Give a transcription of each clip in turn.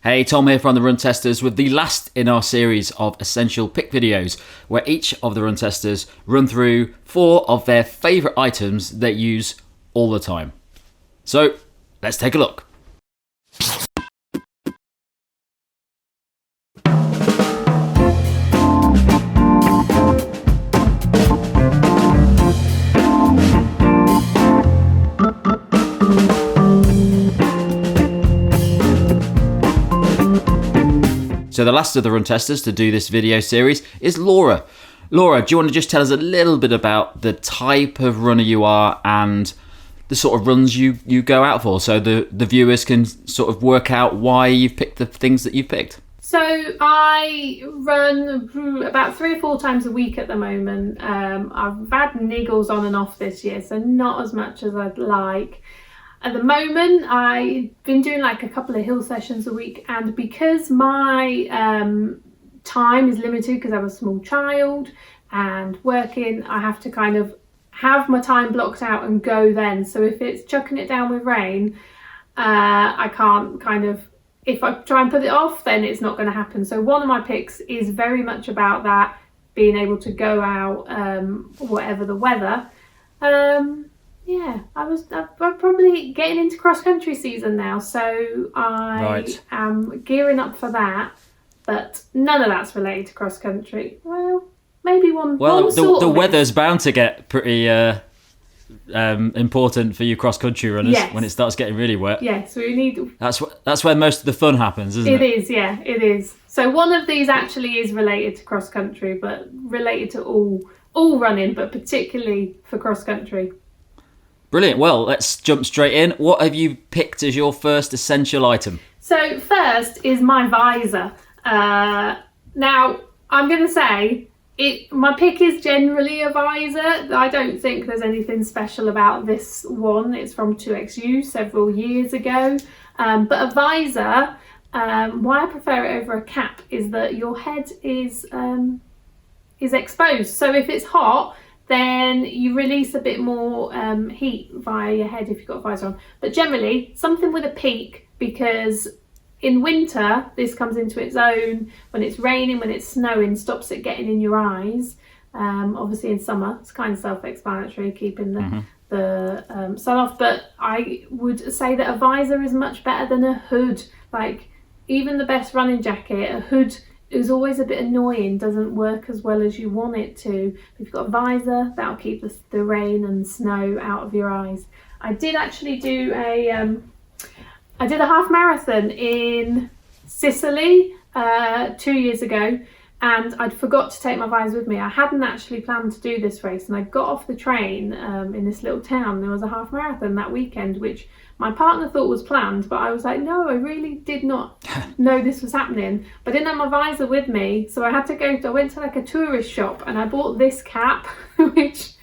Hey, Tom here from the Run Testers with the last in our series of essential pick videos, where each of the Run Testers run through 4 of their favourite items they use all the time. So, let's take a look. So the last of the Run Testers to do this video series is Laura. Laura, do you want to just tell us a little bit about the type of runner you are and the sort of runs you go out for, so the viewers can sort of work out why you've picked the things that you've picked? So I run about 3 or 4 times a week at the moment. I've had niggles on and off this year, so not as much as I'd like. At the moment, I've been doing like a couple of hill sessions a week, and because my time is limited because I have a small child and working, I have to kind of have my time blocked out and go then. So if it's chucking it down with rain, I can't if I try and put it off, then it's not going to happen. So one of my picks is very much about that, being able to go out, whatever the weather. Yeah, I'm probably getting into cross-country season now, so I am gearing up for that, but none of that's related to cross-country. Well, maybe one. Well, one the weather's bound to get pretty important for you cross-country runners when it starts getting really wet. Yes, we need. That's where most of the fun happens, isn't it? It is, yeah, it is. So one of these actually is related to cross-country, but related to all running, but particularly for cross-country. Brilliant. Well, let's jump straight in. What have you picked as your first essential item? So first is my visor. Now, I'm going to say my pick is generally a visor. I don't think there's anything special about this one. It's from 2XU several years ago. But a visor, why I prefer it over a cap is that your head is exposed. So if it's hot, then you release a bit more heat via your head if you've got a visor on. But generally, something with a peak, because in winter, this comes into its own. When it's raining, when it's snowing, stops it getting in your eyes. Obviously in summer, it's kind of self-explanatory, keeping the sun off. But I would say that a visor is much better than a hood. Like, even the best running jacket, a hood is always a bit annoying, doesn't work as well as you want it to. If you've got a visor, that'll keep the rain and snow out of your eyes. I did actually do a half marathon in Sicily 2 years ago, and I'd forgot to take my visor with me. I hadn't actually planned to do this race, and I got off the train in this little town. There was a half marathon that weekend, which my partner thought was planned, but I was like, no, I really did not know this was happening. But I didn't have my visor with me, so I went to like a tourist shop and I bought this cap, which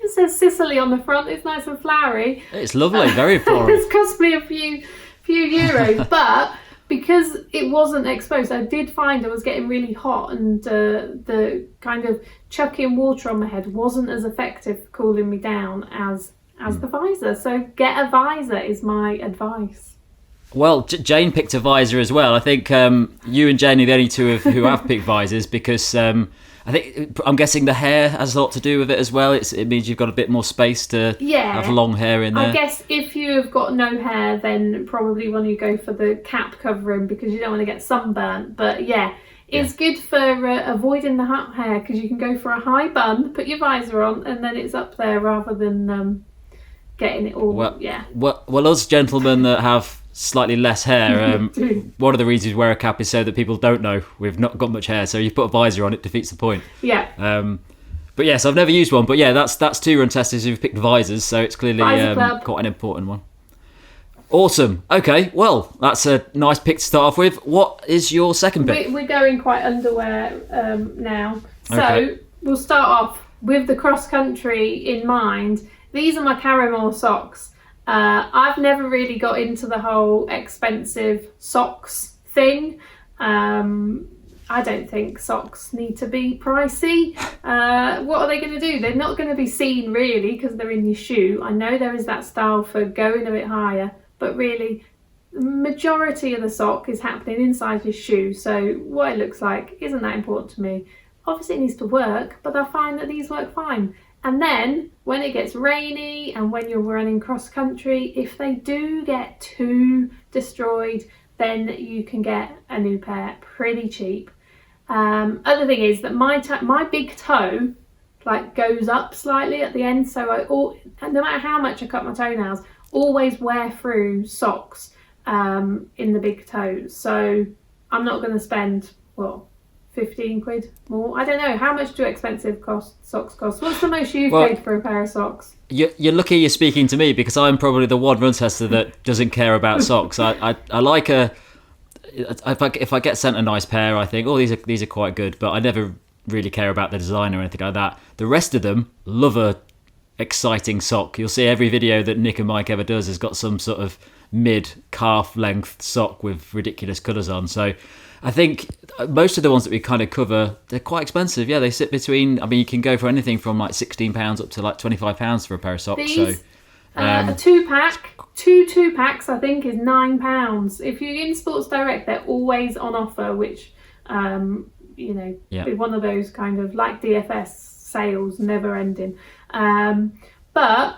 it says Sicily on the front. It's nice and flowery. It's lovely, very floral. It's cost me a few euros, but because it wasn't exposed, I did find I was getting really hot, and the kind of chucking water on my head wasn't as effective cooling me down as the visor. So get a visor is my advice. Well, Jane picked a visor as well. I think you and Jane are the only two who have picked visors, because I'm guessing the hair has a lot to do with it as well. It means you've got a bit more space to have long hair in there. I guess if you have got no hair, then probably want to go for the cap covering, because you don't want to get sunburnt. But it's good for avoiding the hot hair, because you can go for a high bun, put your visor on, and then it's up there rather than getting it all. Well, us gentlemen that have slightly less hair, one of the reasons we wear a cap is so that people don't know we've not got much hair. So you put a visor on, it defeats the point. But yes, I've never used one, but that's 2 Run Testers who've picked visors, so it's clearly quite an important one. Awesome. Okay, well, that's a nice pick to start off with. What is your second pick? We're going quite underwear now, so we'll start off with the cross country in mind. These are my Karrimor socks. I've never really got into the whole expensive socks thing. I don't think socks need to be pricey. What are they going to do? They're not going to be seen really because they're in your shoe. I know there is that style for going a bit higher, but really the majority of the sock is happening inside your shoe, so what it looks like isn't that important to me. Obviously it needs to work, but I find that these work fine. And then when it gets rainy and when you're running cross country, if they do get too destroyed, then you can get a new pair pretty cheap. Other thing is that my big toe like goes up slightly at the end, so no matter how much I cut my toenails, always wear through socks in the big toes. So I'm not going to spend 15 quid more. I don't know, how much do expensive socks cost? What's the most you've paid for a pair of socks? You're lucky you're speaking to me, because I'm probably the one run tester that doesn't care about socks. I like if I get sent a nice pair, I think, these are quite good, but I never really care about the design or anything like that. The rest of them love a exciting sock. You'll see every video that Nick and Mike ever does has got some sort of mid calf length sock with ridiculous colours on. So I think most of the ones that we kind of cover, they're quite expensive. Yeah, they sit between, I mean, you can go for anything from like £16 up to like £25 for a pair of socks. These, a two packs I think is £9. If you're in Sports Direct, they're always on offer, which be one of those kind of like DFS sales, never ending. But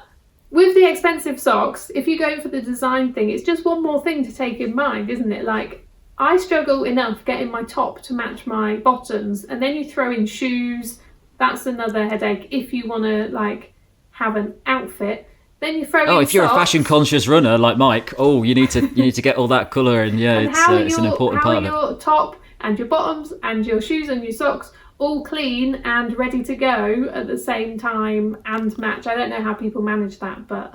with the expensive socks, if you go for the design thing, it's just one more thing to take in mind, isn't it? Like, I struggle enough getting my top to match my bottoms, and then you throw in shoes, that's another headache. If you want to like have an outfit, then you throw in if you're socks. A fashion conscious runner like Mike, you need to get all that colour, and it's an important part of it. How are your top and your bottoms and your shoes and your socks all clean and ready to go at the same time and match? I don't know how people manage that, but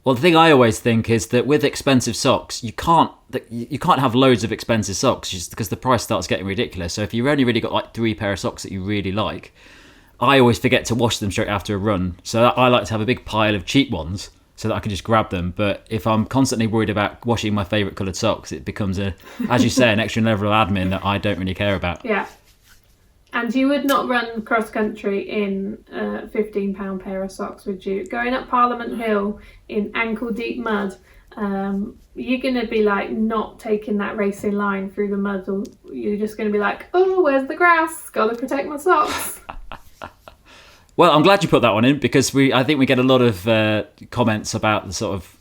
well, the thing I always think is that with expensive socks, you can't have loads of expensive socks just because the price starts getting ridiculous. So if you've only really got like 3 pair of socks that you really like, I always forget to wash them straight after a run. So I like to have a big pile of cheap ones so that I can just grab them. But if I'm constantly worried about washing my favourite coloured socks, it becomes as you say, an extra level of admin that I don't really care about. Yeah. And you would not run cross country in a £15 pair of socks, would you? Going up Parliament Hill in ankle deep mud, you're going to be like not taking that racing line through the mud, or you're just going to be like, where's the grass? Got to protect my socks. Well, I'm glad you put that one in, because I think we get a lot of comments about the sort of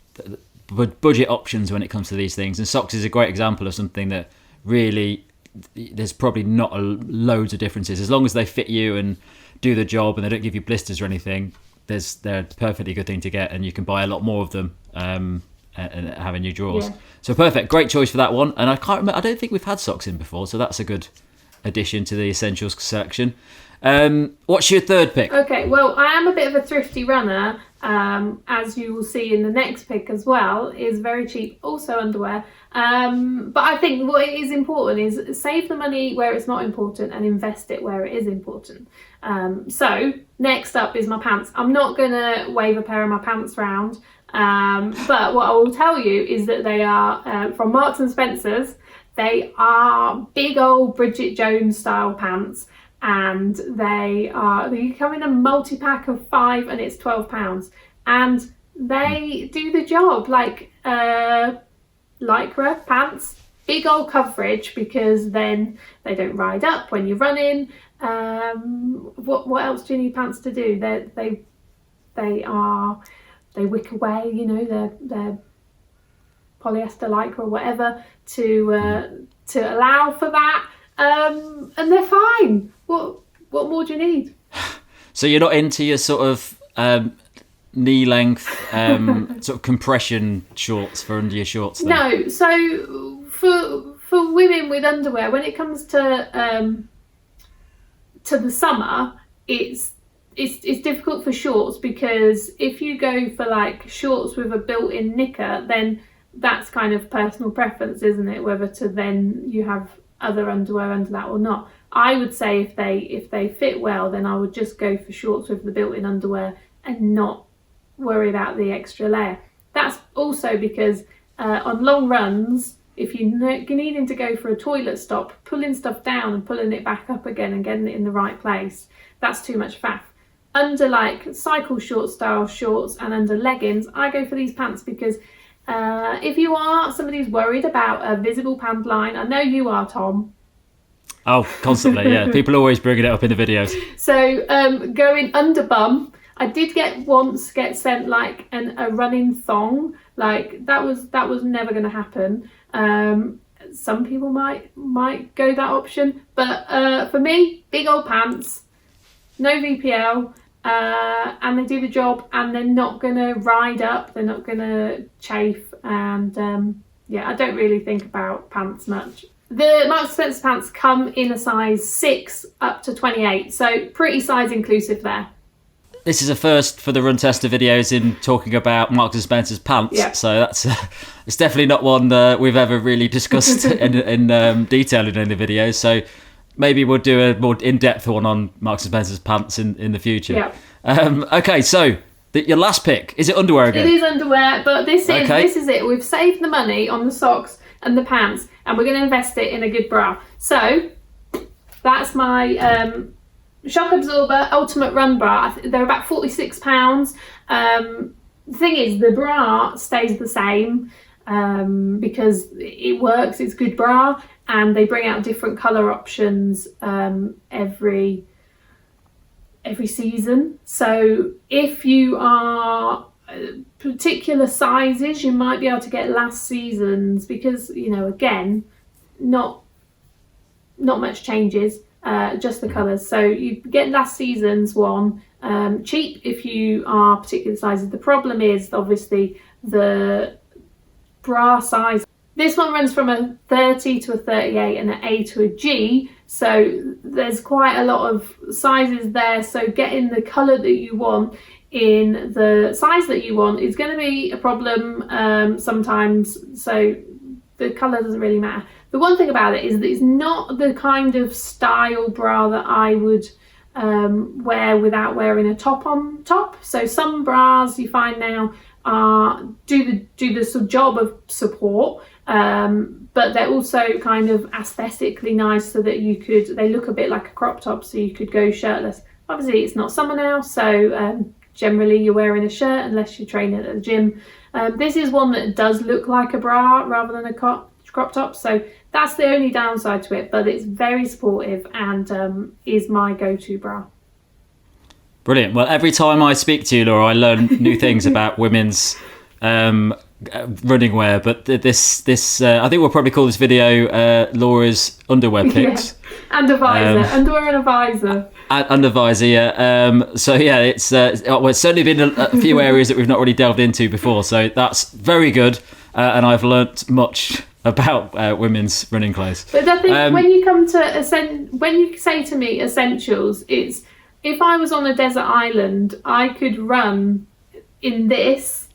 budget options when it comes to these things, and socks is a great example of something that really, there's probably not loads of differences. As long as they fit you and do the job and they don't give you blisters or anything, they're a perfectly good thing to get, and you can buy a lot more of them and have in your drawers. Yeah. So perfect, great choice for that one. And I don't think we've had socks in before, so that's a good addition to the essentials section. What's your third pick? Okay, well, I am a bit of a thrifty runner, as you will see in the next pick as well. Is very cheap, also underwear. But I think what is important is save the money where it's not important and invest it where it is important. So next up is my pants. I'm not gonna wave a pair of my pants round, but what I will tell you is that they are from Marks and Spencer's. They are big old Bridget Jones style pants. And they come in a multi-pack of 5 and it's £12. And they do the job, like Lycra pants, big old coverage, because then they don't ride up when you're running. What else do you need pants to do? They wick away, they're polyester Lycra or whatever to allow for that. And they're fine. What more do you need? So you're not into your sort of knee length sort of compression shorts for under your shorts then? No. So for women with underwear, when it comes to the summer, it's difficult for shorts, because if you go for like shorts with a built-in knicker, then that's kind of personal preference, isn't it? Whether to then you have other underwear under that or not. I would say if they fit well, then I would just go for shorts with the built-in underwear and not worry about the extra layer. That's also because on long runs, if you're needing to go for a toilet stop, pulling stuff down and pulling it back up again and getting it in the right place, that's too much faff. Under like cycle short style shorts and under leggings, I go for these pants because If you are somebody who's worried about a visible pant line, I know you are, Tom. Oh, constantly, yeah. People always bringing it up in the videos. So going under bum, I did get sent like a running thong. Like that was never going to happen. Some people might go that option, but for me, big old pants, no VPL, and they do the job, and they're not going to ride up, they're not going to chafe, and I don't really think about pants much. The Marks & Spencer pants come in a size 6 up to 28, so pretty size inclusive there. This is a first for the Run Tester videos in talking about Marks & Spencer's pants, so that's it's definitely not one we've ever really discussed in detail in any videos, so maybe we'll do a more in-depth one on Marks & Spencer's pants in the future. Yeah. Okay, so your last pick, is it underwear again? It is underwear, but this is it. We've saved the money on the socks and the pants, and we're going to invest it in a good bra. So that's my Shock Absorber Ultimate Run Bra. They're about £46. The thing is, the bra stays the same because it works, it's good bra, and they bring out different colour options every season. So if you are particular sizes, you might be able to get last season's, because again, not much changes, just the colours. So you get last season's one cheap if you are particular sizes. The problem is obviously the bra size. This one runs from a 30 to a 38 and an A to a G, so there's quite a lot of sizes there, so getting the colour that you want in the size that you want is going to be a problem sometimes, so the colour doesn't really matter. The one thing about it is that it's not the kind of style bra that I would wear without wearing a top on top. So some bras you find now do the sort of job of support, but they're also kind of aesthetically nice, so that they look a bit like a crop top, so you could go shirtless. Obviously it's not summer now, so generally you're wearing a shirt unless you're training at the gym. This is one that does look like a bra rather than a crop top, so that's the only downside to it, but it's very supportive and is my go-to bra. Brilliant. Well, every time I speak to you, Laura, I learn new things about women's running wear, but this I think we'll probably call this video Laura's underwear picks. Yeah. And a visor, underwear and a visor. Under visor, yeah. So yeah, it's certainly been a few areas that we've not really delved into before, so that's very good, and I've learnt much about women's running clothes. But I think when you come to when you say to me essentials, it's, if I was on a desert island, I could run in this.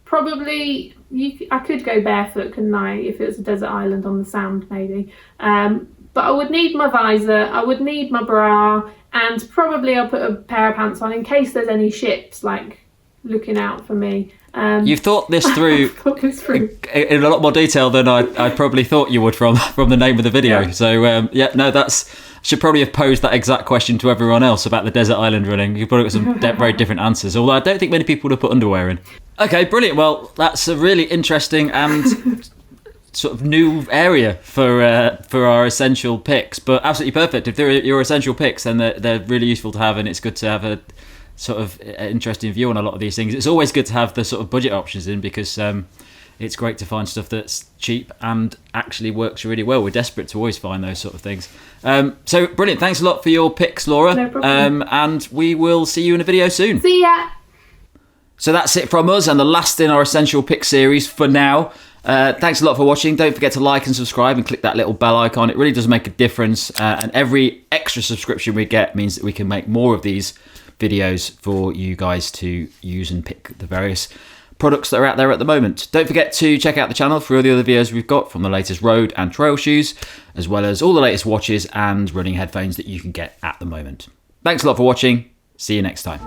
Probably I could go barefoot, couldn't I, if it was a desert island on the sand maybe. But I would need my visor, I would need my bra, and probably I'll put a pair of pants on in case there's any ships like looking out for me. You've thought this through in a lot more detail than I probably thought you would from the name of the video. Yeah. So should probably have posed that exact question to everyone else about the desert island running. You probably got some very different answers, although I don't think many people would have put underwear in. Okay, brilliant. Well, that's a really interesting and sort of new area for our essential picks, but absolutely perfect. If they're your essential picks, then they're really useful to have, and it's good to have a sort of interesting view on a lot of these things. It's always good to have the sort of budget options in, because it's great to find stuff that's cheap and actually works really well. We're desperate to always find those sort of things. So brilliant. Thanks a lot for your picks, Laura. No problem. And we will see you in a video soon. See ya. So that's it from us, and the last in our essential pick series for now. Thanks a lot for watching. Don't forget to like and subscribe and click that little bell icon. It really does make a difference, and every extra subscription we get means that we can make more of these videos for you guys to use and pick the various products that are out there at the moment. Don't forget to check out the channel for all the other videos we've got, from the latest road and trail shoes, as well as all the latest watches and running headphones that you can get at the moment. Thanks a lot for watching. See you next time.